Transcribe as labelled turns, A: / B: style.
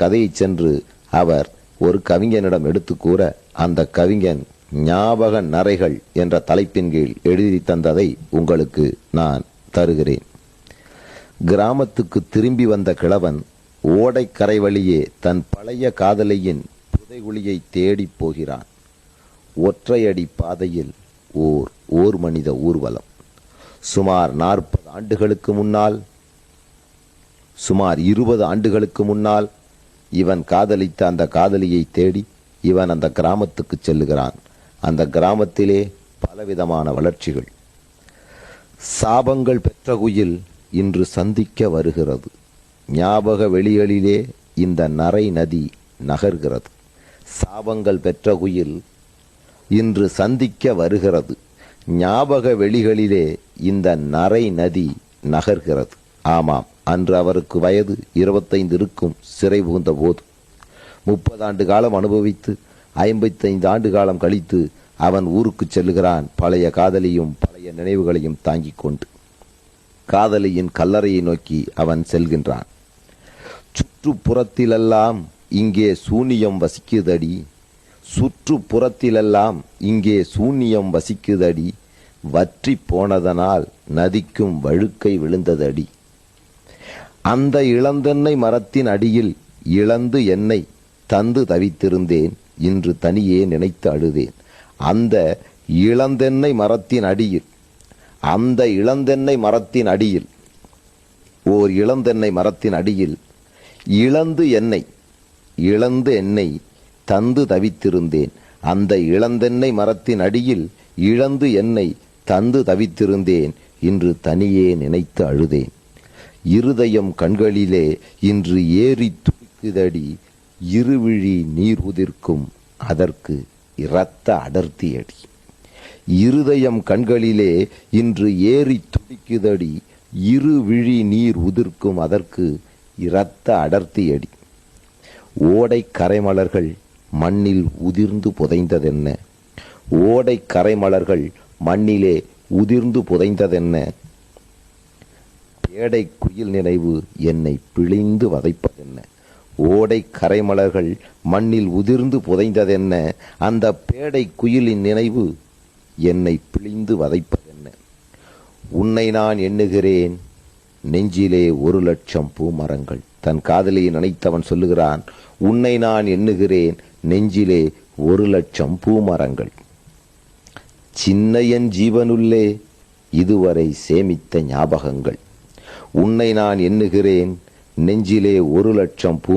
A: கதையை சென்று அவர் ஒரு கவிஞனிடம் எடுத்து கூற, அந்த கவிஞன் ஞாபக நரைகள் என்ற தலைப்பின் கீழ் எழுதி தந்ததை உங்களுக்கு நான் தருகிறேன். கிராமத்துக்கு திரும்பி வந்த கிழவன் ஓடைக்கரை வழியே தன் பழைய காதலியின் புதைகுழியை தேடிப் போகிறான். ஒற்றையடி பாதையில் ஓர் மனித ஊர்வலம். சுமார் 40 ஆண்டுகளுக்கு முன்னால், சுமார் 20 ஆண்டுகளுக்கு முன்னால் இவன் காதலித்த அந்த காதலியை தேடி இவன் அந்த கிராமத்துக்கு செல்லுகிறான். அந்த கிராமத்திலே பலவிதமான வளர்ச்சிகள். சாபங்கள் பெற்ற குயில் இன்று சந்திக்க வருகிறது. ஞாபக வெளிகளிலே இந்த நரை நதி நகர்கிறது. சாபங்கள் பெற்ற குயில் இன்று சந்திக்க வருகிறது. ஞாபக வெளிகளிலே இந்த நரை நதி நகர்கிறது. ஆமாம், அன்று அவருக்கு வயது 25 இருக்கும். சிறை புகுந்த போது 30 ஆண்டு காலம் அனுபவித்து 55 ஆண்டு காலம் கழித்து அவன் ஊருக்கு செல்லுகிறான். பழைய காதலியும் பழைய நினைவுகளையும் தாங்கிக் கொண்டு காதலியின் கல்லறையை நோக்கி அவன் செல்கின்றான். சுற்றுப்புறத்திலெல்லாம் இங்கே சூனியம் வசிக்குதடி, சுற்றுப்புறத்திலெல்லாம் இங்கே சூனியம் வசிக்குதடி, வற்றி போனதனால் நதிக்கும் வழுக்கை விழுந்ததடி. அந்த இளந்தென்னை மரத்தின் அடியில் இழந்து என்னை தந்து தவித்திருந்தேன், இன்று தனியே நினைத்து அழுதேன். அந்த இளந்தென்னை மரத்தின் அடியில், அந்த இளந்தென்னை மரத்தின் அடியில், ஓர் இளந்தென்னை மரத்தின் அடியில் இழந்து என்னை தந்து தவித்திருந்தேன். அந்த இளந்தென்னை மரத்தின் அடியில் இழந்து என்னை தந்து தவித்திருந்தேன், இன்று தனியே நினைத்து அழுதேன். இருதயம் கண்களிலே இன்று ஏறி துடிக்குதடி, இருவிழி நீர் உதிர்க்கும் அதற்கு இரத்த அடர்த்தியடி. இருதயம் கண்களிலே இன்று ஏறி துடிக்குதடி, இருவிழி நீர் உதிர்க்கும் அதற்கு இரத்த அடர்த்தியடி. ஓடை கரைமலர்கள் மண்ணில் உதிர்ந்து புதைந்ததென்ன, ஓடை கரைமலர்கள் மண்ணிலே உதிர்ந்து புதைந்ததென்ன, பேடை குயில் நினைவு என்னை பிழிந்து வதைப்பதென்ன. ஓடை கரைமலர்கள் மண்ணில் உதிர்ந்து புதைந்ததென்ன, அந்த பேடை குயிலின் நினைவு என்னை பிழிந்து வதைப்பதென்ன. உன்னை நான் எண்ணுகிறேன் நெஞ்சிலே 1,00,000 பூமரங்கள். தன் காதலியை நினைத்தவன் சொல்லுகிறான், உன்னை நான் எண்ணுகிறேன் நெஞ்சிலே 1,00,000 பூமரங்கள். சின்ன என் ஜீவனுள்ளே இதுவரை சேமித்த ஞாபகங்கள். உன்னை நான் எண்ணுகிறேன் நெஞ்சிலே 1,00,000 பூ